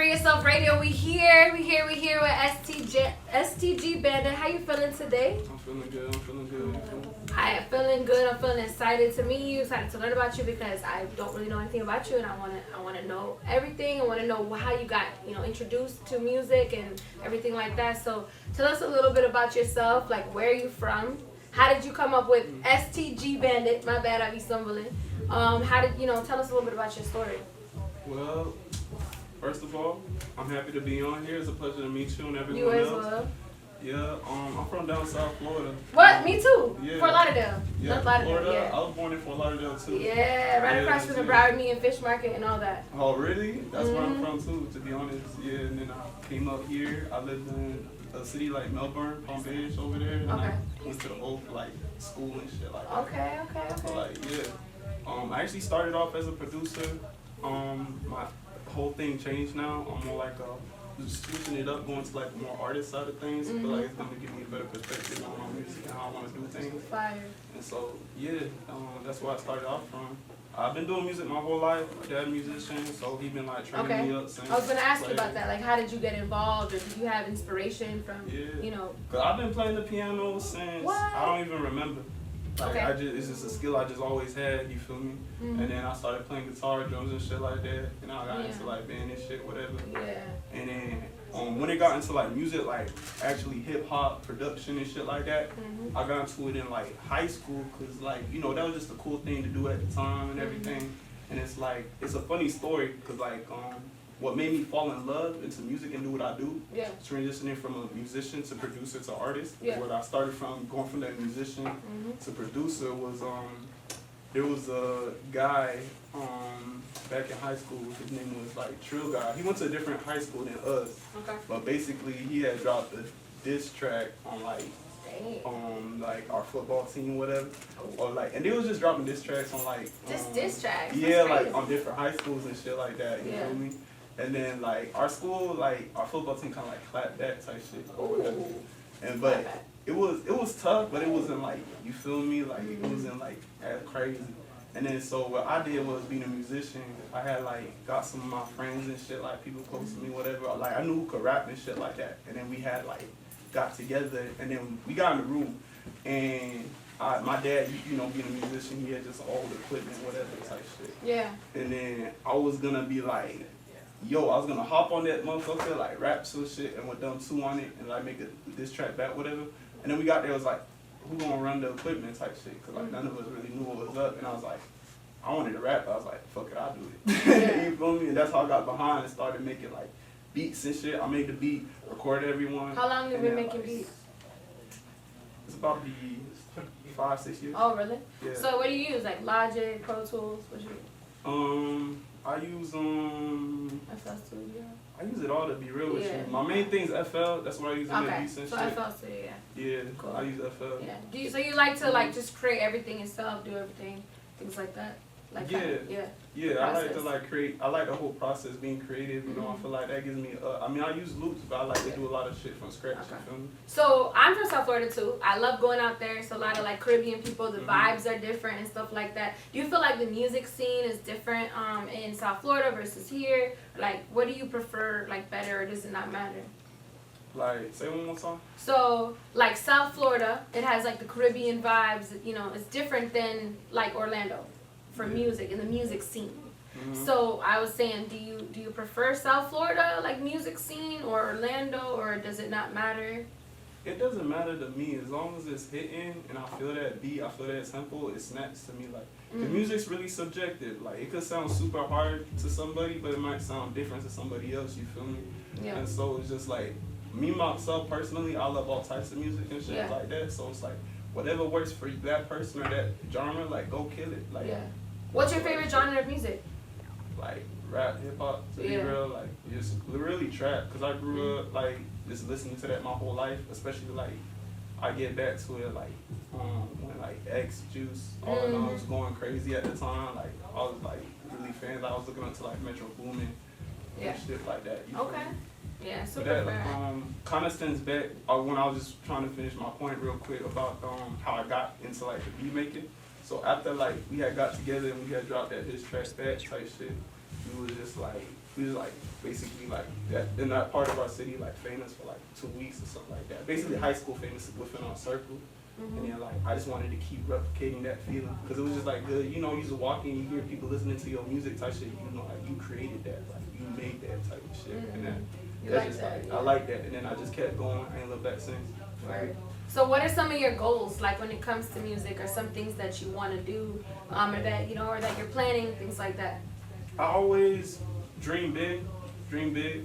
Yourself Radio. We here with STG Bandit. How you feeling today? I'm feeling good. I am feeling good. I'm feeling excited to meet you, excited to learn about you because I don't really know anything about you, and I want to know everything. I want to know how you got introduced to music and everything like that. So tell us a little bit about yourself. Like, where are you from? How did you come up with STG Bandit? My bad, I be stumbling. How did tell us a little bit about your story? Well, first of all, I'm happy to be on here. It's a pleasure to meet you and everyone You as else. well. Yeah, I'm from down South Florida. What? Me too. Yeah. Fort Lauderdale. Yeah, North Lauderdale, Florida. yeah. I was born in Fort Lauderdale too. Yeah, right across from the Broward Meat and Fish Market and all that. Oh, really? That's where I'm from too, to be honest. Yeah, and then I came up here. I lived in a city like Melbourne, Palm Beach over there. And I went to the old school and shit like that. Okay. So I actually started off as a producer. My whole thing changed now. I'm more like just switching it up, going to like the more artist side of things. I feel like it's going to give me a better perspective on my music and how I want to do things. Fire. And so that's where I started off from. I've been doing music my whole life. My dad's a musician, so he been training me up. I was gonna ask you about that. Like, how did you get involved, or did you have inspiration from Cause I've been playing the piano since I don't even remember. It's just a skill I just always had. You feel me? And then I started playing guitar, drums, and shit like that. And I got into band and shit, whatever. Yeah. And then when it got into music, actually hip hop production and shit like that, I got into it in high school, cause that was just a cool thing to do at the time and everything. And it's it's a funny story, cause what made me fall in love into music and do what I do, transitioning from a musician to producer to artist. What I started from, going from that musician to producer, was there was a guy back in high school. His name was Trill Guy. He went to a different high school than us. But basically he had dropped a diss track on our football team, whatever. And they was just dropping diss tracks on diss tracks. Yeah, on different high schools and shit like that. You feel me? And then our school, our football team kind of clapped that type shit or whatever. And but it was tough, but it wasn't you feel me? It wasn't as crazy. And then so what I did was, being a musician, I had got some of my friends and shit, people close to me, whatever. I knew who could rap and shit like that. And then we had got together, and then we got in the room, and my dad, being a musician, he had just all the equipment, whatever type shit. Yeah. And then I was gonna be I was gonna hop on that motherfucker, rap some shit, and with them two on it, and make this track back, whatever. And then we got there, it was who gonna run the equipment type shit? Cause none of us really knew what was up, and I was I wanted to rap, but I was fuck it, I'll do it. You feel me? And that's how I got behind and started making beats and shit. I made the beat, recorded everyone. How long have you been making beats? It's about to be 5-6 years. Oh, really? Yeah. So what do you use? Logic, Pro Tools? What you use? I use FL Studio. I use it all, to be real with you. My main thing is FL. That's what I use in the beats and shit. So FL Studio, Yeah, cool. I use FL. Yeah. So you like to just create everything yourself, do everything, things like that? Yeah, I like to create. I like the whole process, being creative. I feel that gives me. I use loops, but I like to do a lot of shit from scratch. You feel me? So I'm from South Florida too. I love going out there. It's a lot of Caribbean people. The vibes are different and stuff like that. Do you feel the music scene is different in South Florida versus here? What do you prefer better, or does it not matter? Say one more time. So, South Florida, it has the Caribbean vibes. It's different than Orlando for music and the music scene. So I was saying, do you prefer South Florida music scene, or Orlando, or does it not matter? It doesn't matter to me, as long as it's hitting and I feel that beat, I feel that tempo, it snaps to me. The music's really subjective. It could sound super hard to somebody, but it might sound different to somebody else. You feel me? Yeah. And so it's just me myself personally, I love all types of music and shit like that. So it's whatever works for that person or that genre, go kill it. What's your favorite genre of music? Rap, hip hop, to be real, just really trap. Cause I grew up just listening to that my whole life, especially I get back to it when X Juice, all in all was going crazy at the time. I was really fans. I was looking up to Metro Boomin and shit like that. Okay. Yeah, super that kind of stems back when I was just trying to finish my point real quick about how I got into the beat making. So after we had got together and we had dropped that his track back type shit, we was just we was like basically like that in that part of our city, like famous for like 2 weeks or something like that. Basically high school famous within our circle. And then like I just wanted to keep replicating that feeling because it was just like good. You know, you just walking, you hear people listening to your music type shit. You know, like you created that, like you made that type of shit. And then that's just like I like that. And then I just kept going. I ain't looked back since. Right. So what are some of your goals, like when it comes to music, or some things that you want to do, or that or that you're planning, things like that? I always dream big,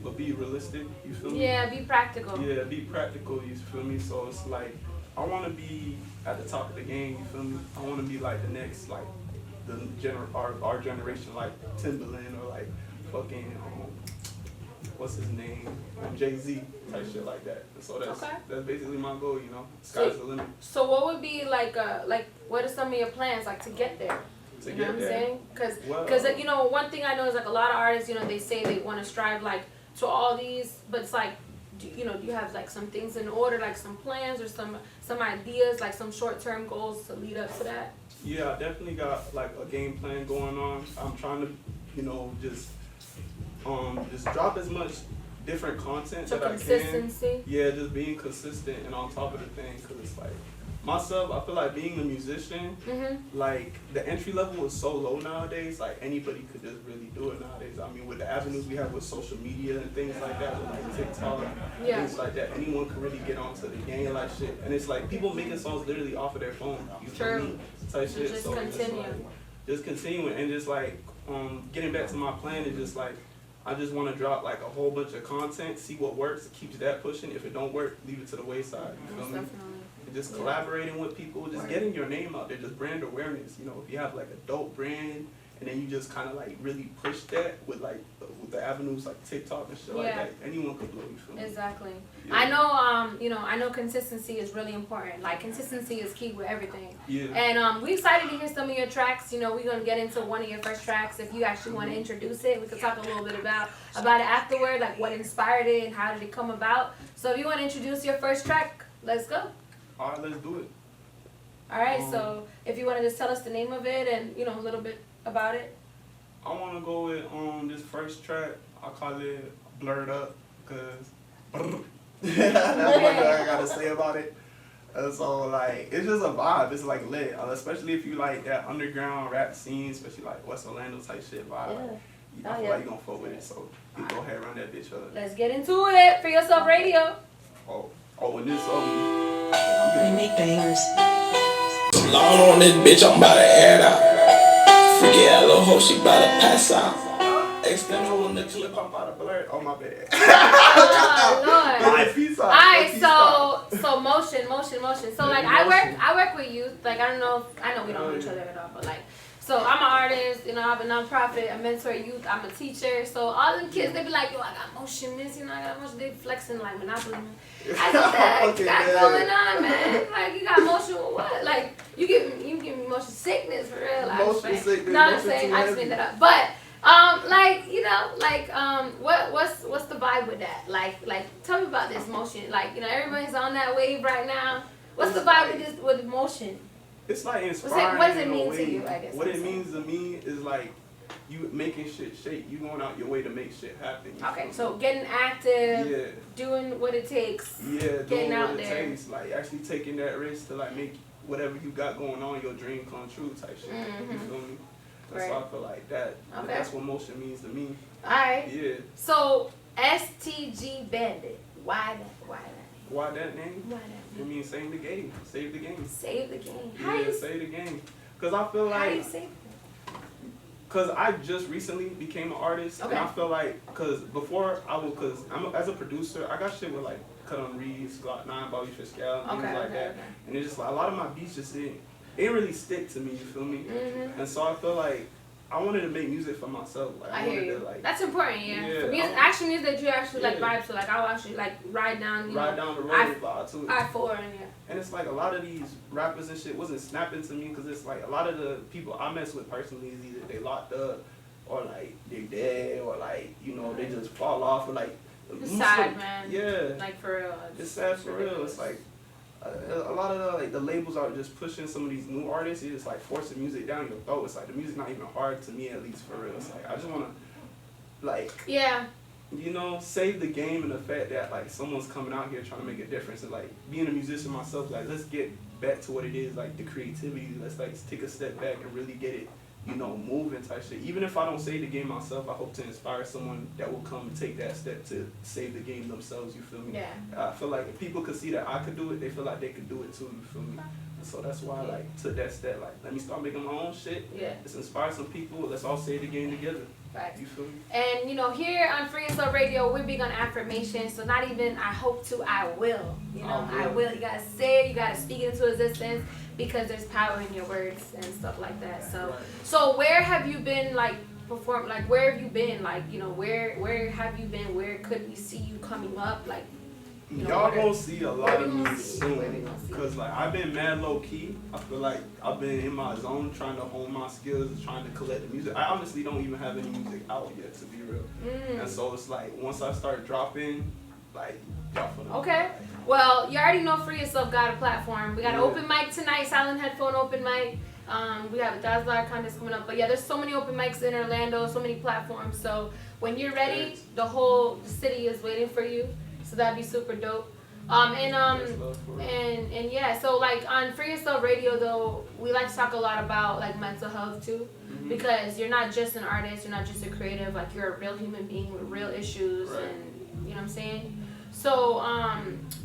but be realistic. You feel me? Yeah, be practical. Yeah, be practical. You feel me? So it's like I want to be at the top of the game. You feel me? I want to be like the next, like our generation, like Timberland or like fucking what's his name, Jay-Z type shit like that. So that's basically my goal. You know, sky's the limit. So what would be like what are some of your plans like to get there? You know what I'm saying? Because one thing I know is like a lot of artists, they say they want to strive like to all these, but it's like, do you have like some things in order, like some plans or some ideas, like some short-term goals to lead up to that? Yeah, I definitely got like a game plan going on. I'm trying to, just drop as much different content that I can. Yeah, just being consistent and on top of the thing, because it's like myself, I feel like being a musician, like the entry level is so low nowadays. Like anybody could just really do it nowadays. I mean, with the avenues we have with social media and things like that, with like TikTok, things like that, anyone can really get onto the game like shit. And it's like people making songs literally off of their phone. You feel me? Type shit. Just so continue. Just continuing and just like getting back to my plan is just like I just want to drop like a whole bunch of content, see what works, keeps that pushing. If it don't work, leave it to the wayside. You feel me? Definitely. Just collaborating with people, just getting your name out there, just brand awareness. If you have like a dope brand, and then you just kind of like really push that with like with the avenues like TikTok and shit like that, anyone could blow. You feel me? Exactly. Yeah. I know consistency is really important. Like consistency is key with everything. Yeah. And we're excited to hear some of your tracks. We're gonna get into one of your first tracks. If you actually want to introduce it, we could talk a little bit about it afterward, like what inspired it and how did it come about. So if you want to introduce your first track, let's go. All right, let's do it. All right, so if you want to just tell us the name of it and a little bit about it. I want to go with this first track. I call it Blurred Up because that's one thing I gotta say about it. So like it's just a vibe. It's like lit, especially if you like that underground rap scene, especially like West Orlando type shit vibe. Yeah. I feel like you gonna fuck with it. So you go ahead and run that bitch up. Let's get into it. For Yourself Radio. And this They make bangers. Long on this bitch, I'm about to air it out. Forget that little hoe, she about to pass out. Extend her on the clip, I'm about to blur. Oh my bad. Oh Lord. Alright, so motion. So like I work with youth. Like I know we don't know each other at all, but like so I'm an artist, I have a nonprofit, I mentor youth, I'm a teacher. So all them kids, they be like, yo, I got motion, miss, I got motion. They flexing like Monopoly. I said, what you got going on, man? Like you got motion with what? Like you give me motion sickness for real. Motion sickness. No, I'm saying I just made that up. But what's the vibe with that? Like tell me about this motion. Like, everybody's on that wave right now. What's the vibe with motion? It's like inspiring. What does it mean to you, I guess? What it means to me is like you making shit shake. You going out your way to make shit happen. Okay, so getting active, doing what it takes. Yeah, getting doing out what there. it takes. Like actually taking that risk to like make whatever you got going on, your dream come true type shit. You feel me? That's why I feel like that. Okay. That's what motion means to me. Alright. Yeah. So STG Bandit. Why that? Why that name? Why that? It means save the game. Save the game. Save the game. Save the game. Cause I feel like. How do you save it? Cause I just recently became an artist, and I feel like, cause before as a producer, I got shit with like Cut on Reeves, Glock 9, Bobby Fiscal, and things like that. And it's just like a lot of my beats just didn't really stick to me. You feel me? And so I feel like I wanted to make music for myself. Like, I hear you. To, like, that's important, For music, actual music that you actually like vibe to. Like I'll actually like ride down the road to I-4 and it's like a lot of these rappers and shit wasn't snapping to me because it's like a lot of the people I mess with personally is either they locked up or like they dead or like they just fall off or like it's sad, man. Yeah, like for real. It's sad for real. It's like a lot of the labels are just pushing some of these new artists. It's just like forcing music down your throat. It's like the music not even hard to me, at least for real. It's like I just want to like, Yeah. you know, save the game and the fact that like someone's coming out here trying to make a difference, and like being a musician myself, like let's get back to what it is, like the creativity. Let's like take a step back and really get it, you know, moving type shit. Even if I don't save the game myself, I hope to inspire someone that will come and take that step to save the game themselves. You feel me? Yeah. I feel like if people could see that I could do it, they feel like they could do it too. You feel me? And so that's why I like took that step. Like, let me start making my own shit. Yeah. Let's inspire some people. Let's all save the game together. Right. You feel me? And you know, here on Free Yourself Radio, we're big on affirmation. So not even I hope to, I will. You know, I will. You gotta say it. You gotta speak it into existence, because there's power in your words and stuff like that. So, Right. so where have you been like perform? Like where have you been? Like, you know, where have you been? Where could we see you coming up? Like, you know, Y'all what are- gonna see a lot of me Where we soon, gonna see? cause like I've been mad low key. I feel like I've been in my zone, trying to hone my skills, and trying to collect the music. I honestly don't even have any music out yet, to be real. And so it's like once I start dropping, like y'all finna. Okay. Well, you already know Free Yourself got a platform. We got an Yeah. open mic tonight, silent headphone open mic. We have a $1,000 contest coming up. But yeah, there's so many open mics in Orlando, so many platforms. So when you're ready, the whole city is waiting for you. So that'd be super dope. And yeah, so like on Free Yourself Radio though, we like to talk a lot about like mental health too, because you're not just an artist, you're not just a creative, like you're a real human being with real issues, Right. and you know what I'm saying? So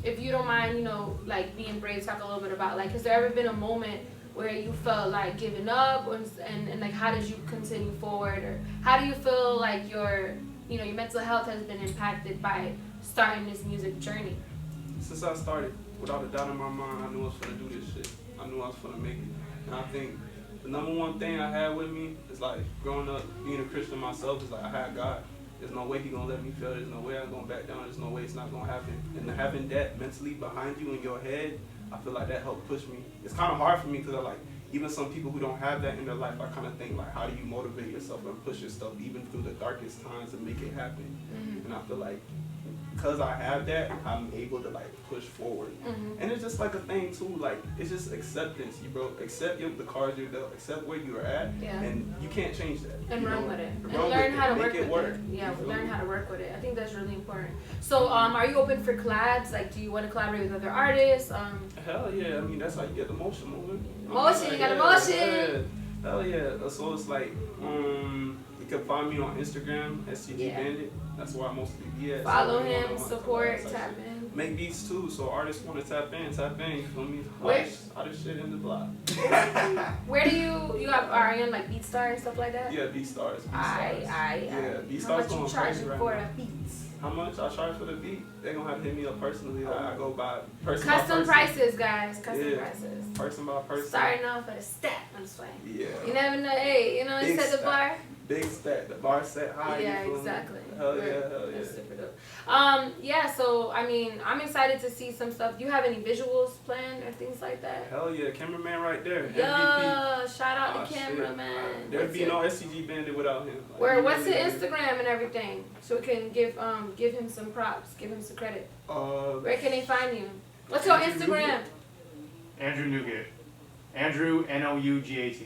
if you don't mind, you know, like being brave, talk a little bit about like, has there ever been a moment where you felt like giving up, and like how did you continue forward, or how do you feel like your, you know, your mental health has been impacted by starting this music journey? Since I started, without a doubt in my mind, I knew I was gonna do this shit. I knew I was gonna make it. And I think the number one thing I had with me is like growing up, being a Christian myself, is like I had God. There's no way He gonna let me fail. There's no way I'm gonna back down. There's no way it's not gonna happen. And having that mentally behind you in your head, I feel like that helped push me. It's kind of hard for me because I like, even some people who don't have that in their life, I kind of think like, how do you motivate yourself and push yourself even through the darkest times and make it happen? And I feel like because I have that, I'm able to like push forward. And it's just like a thing too, like it's just acceptance, you bro. Accept the cards you're dealt, accept where you're at, Yeah. and you can't change that. And you run know? with it. And Run learn with how it. to Make work it with work. it. Yeah, You feel learn me? how to work with it. I think that's really important. So are you open for collabs? Like, do you want to collaborate with other artists? Hell yeah, I mean that's how you get the motion moving. Motion, you got emotion. Yeah. Hell yeah. So it's like, you can find me on Instagram, SCG Bandit. That's where I mostly be at. Follow So, you know, him, I want support, to tap in. Make beats too, so artists want to tap in, you feel me? Where- Hottest shit in the block. Where do you are you on like BeatStar and stuff like that? Yeah, BeatStars. Yeah, BeatStars How much going you crazy charging right for now. the beats? How much I charge for the beat? They gonna have to hit me up personally. Like, I go by person by Custom person. prices, guys. Custom Yeah. prices. Person by person. Starting off at a step. I'm just playing. Yeah. You never know. Hey, you know, you Big set the stack. bar. Big stack. The bar set high. Yeah, you feel me? exactly. Hell Right. yeah, hell yeah. That's super dope. Yeah, so I mean, I'm excited to see some stuff. Do you have any visuals planned or things like that? Hell yeah, cameraman right there. MVP. Yo, shout out Oh, the shit. cameraman. There'd What's be your- no SCG Bandit without him. Like, Where? he What's his really is. Instagram and everything, so we can give him some props, give him some credit. Where can they find you? What's your Andrew Instagram? Andrew Nugent. Andrew Nougat.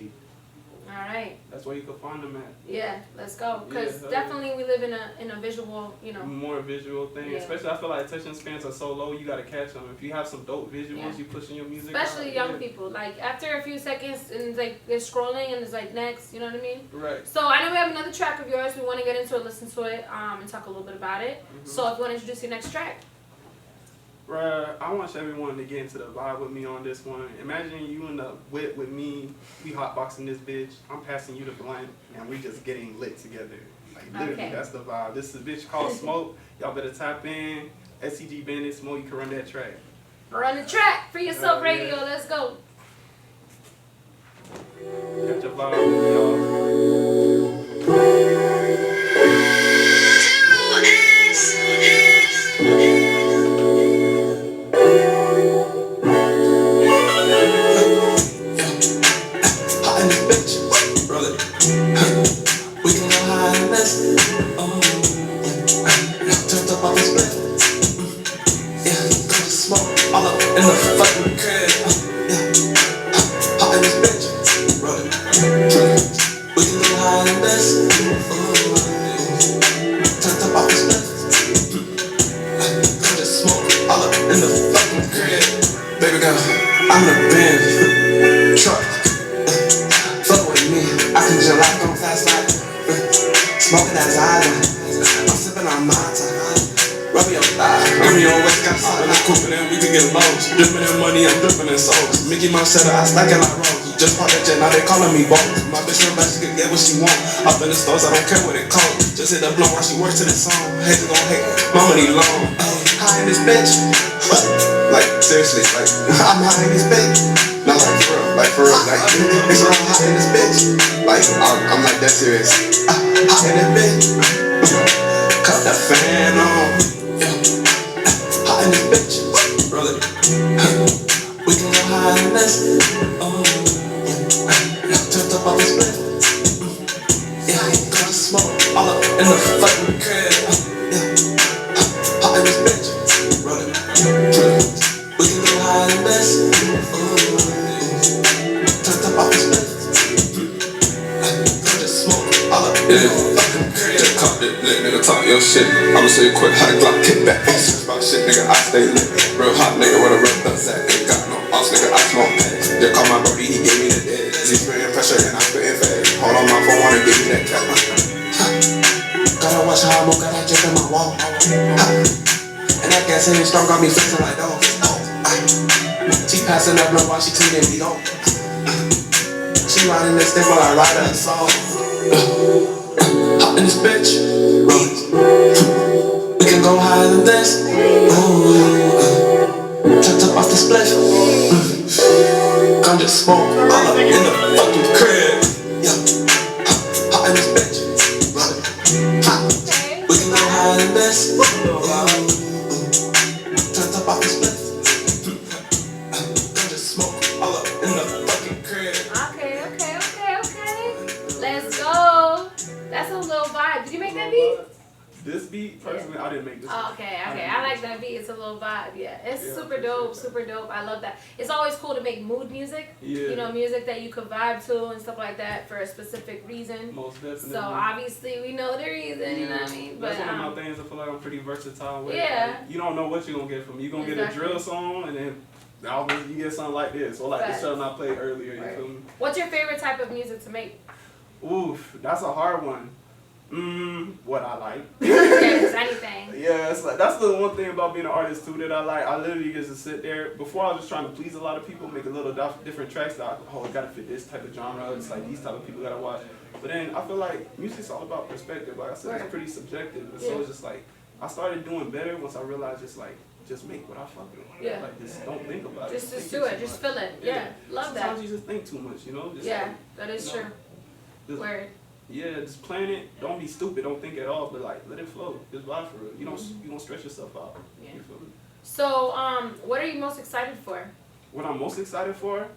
All right. That's where you can find him at. Yeah, let's go. Cause Yeah, definitely we live in a visual, you know. More visual thing. Yeah. Especially I feel like attention spans are so low, you gotta catch them. If you have some dope visuals, Yeah. you pushing your music Especially out, young yeah. people. Like after a few seconds and it's like they're scrolling and it's like next, you know what I mean? Right. So I know we have another track of yours. We want to get into it, listen to it, and talk a little bit about it. So if you want to introduce your next track. Right. I want everyone to get into the vibe with me on this one. Imagine you in the whip with me. We hotboxing this bitch. I'm passing you the blunt, and we just getting lit together. Like literally, Okay. that's the vibe. This is a bitch called Smoke. Y'all better tap in. SCG Bandit Smoke. You can run that track. Run the track. Free Yourself Yeah. Radio. Let's go. Catch a vibe with me, y'all. Hot in this bitch, brother. We can go high in this. Oh, yeah. Turned up on this bed. Yeah, got the smoke all up in the fucking crib. Yeah, hot in this bitch, brother. We can go high in this. Oh, just smoke all up in the fucking crib. Baby girl, I'm the Benz truck. Fuck with me, I can just lock on fast like smoking that island. I'm sipping on my time. Rub your thigh, give me your waist, got something in the coupe and then we can get lows. Dripping in money, I'm dripping in souls. Mickey Mouse said I stack it like Rose. Just bought that jet, now they calling me bones. My bitch real bad, she can get what she want. Up in the stores, I don't care what it costs. Just hit the blunt while she works to the song. Haters gon' hate, my money long. High in this bitch, like seriously, like I'm high in this bitch. Not like for real, like it's real hot in this bitch. Like I'm like that serious. Hot in this bitch. Cut the fan on. Hot in this bitch, brother. We can go higher than this. Oh, turned up on this split. Yeah, got to smoke all up in the fucking crib. Yeah, hot in this bitch, brother. We can go higher than this. Turned up on this split. Got to smoke all up in the fucking crib. Just caught it lit, nigga, talk your shit. I'ma say it quick, hot Glock, kick back. About shit, nigga, I stay lit. Real hot nigga with a real thugs at. Ain't got no boss, nigga, I smoke pads. They call my brody, he gave me the dead. He spraying pressure and I spitting fast. Hold on my phone, wanna give me that cat. Gotta watch how I move, got that drip in my wall. And that gas ain't strong, got me flexing like dog. She passing up blood while she cleaning me off. She riding this stick while I ride her song. Hot in this bitch, we can go higher than this. Tucked up off the spliff. Come just smoke all up in the fucking crib. Yeah, hot in this bitch, brother. We can go higher than this. Tucked up off the spliff. Come just smoke all up in the fucking crib. Okay. Let's go. That's a little vibe. Did you make that beat? This beat, personally, I didn't make this. Oh, okay. I like that beat. It's a little vibe. Yeah, it's super dope. Super dope. I love that. It's always cool to make mood music. Yeah. You know, music that you could vibe to and stuff like that for a specific reason. Most definitely. So obviously we know the reason. You know what I mean? That's one of my things. I feel like I'm pretty versatile with. Yeah. Like, you don't know what you're gonna get from me. You're gonna get a drill song, and then you get something like this, or like the song I played earlier. You feel me? What's your favorite type of music to make? Oof, that's a hard one. What I like. Yes, anything. Yeah, it's like that's the one thing about being an artist too that I like. I literally get to sit there. Before I was just trying to please a lot of people, make a little different tracks that it gotta fit this type of genre. It's like these type of people that I watch. But then I feel like music's all about perspective. Like I said, it's pretty subjective. And so it's just like I started doing better once I realized just make what I fucking want. Yeah. Like just don't think about it. Just do it. Just feel it. Yeah. Love that. Sometimes you just think too much, you know? Just that is true. Word. Yeah, just plan it. Don't be stupid. Don't think at all. But like, let it flow. Just vibe for it. You don't stress yourself out. Yeah. You feel me? So, what are you most excited for? What I'm most excited for?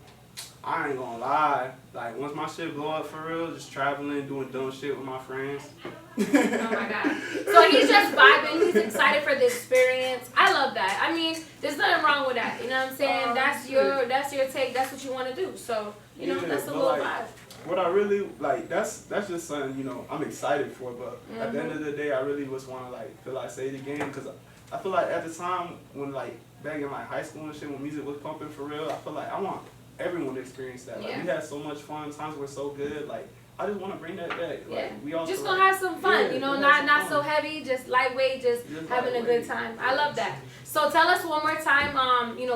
I ain't gonna lie. Like once my shit blow up for real, just traveling, doing dumb shit with my friends. Oh my god. So he's just vibing. He's excited for the experience. I love that. I mean, there's nothing wrong with that. You know what I'm saying? That's your take. That's what you want to do. So you know, that's a little vibe. What I really like, that's just something, I'm excited for, but at the end of the day, I really just want to feel like say it again, because I feel like at the time when back in high school and shit, when music was pumping for real, I feel like I want everyone to experience that. Like we had so much fun, times were so good, I just want to bring that back. We all just gonna have some fun, not so heavy, just lightweight, just having a good time. I love that. So tell us one more time,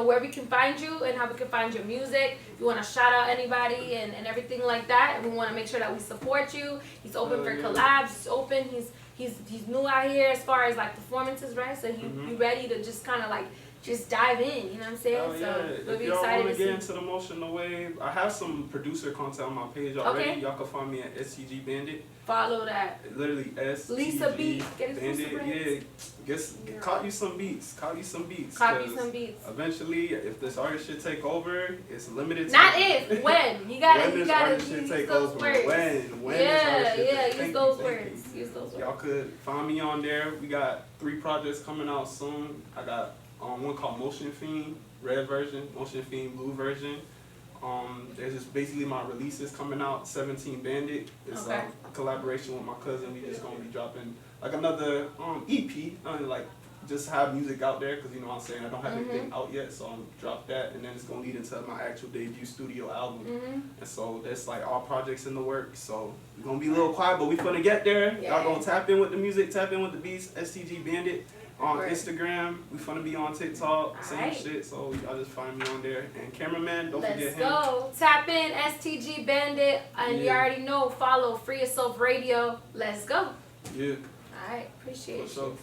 where we can find you and how we can find your music. If you want to shout out anybody and everything like that, and we want to make sure that we support you. He's open for collabs. He's open. He's new out here as far as performances, right? So you ready to just kind of just dive in, you know what I'm saying? Oh, yeah. So we'll be if y'all excited want to to get see. into the motion, the wave, I have some producer content on my page already. Okay. Y'all can find me at SCG Bandit. Follow that. Literally SCG Lisa Beat. Get his Bandit. Yeah. Caught you some beats. Copy some beats. Eventually, if this artist should take over, it's limited. Not if, when. You gotta use take those words. When Use those words. Use those words. Y'all could find me on there. We got 3 projects coming out soon. I got one called Motion Fiend, red version, Motion Fiend, blue version. There's just basically my releases coming out. 17 Bandit. It's a collaboration with my cousin. We just gonna be dropping another EP, just have music out there, because you know what I'm saying, I don't have anything out yet, so I'm gonna drop that, and then it's gonna lead into my actual debut studio album. And so that's like all projects in the works, so we're gonna be a little quiet, but we finna get there. Y'all gonna tap in with the music, tap in with the beats. STG Bandit on Instagram. We finna be on TikTok, same shit, so y'all just find me on there. And cameraman, don't forget him. Let's go. Tap in STG Bandit, and you already know, follow Free Yourself Radio. Let's go. Yeah. All right, appreciate you.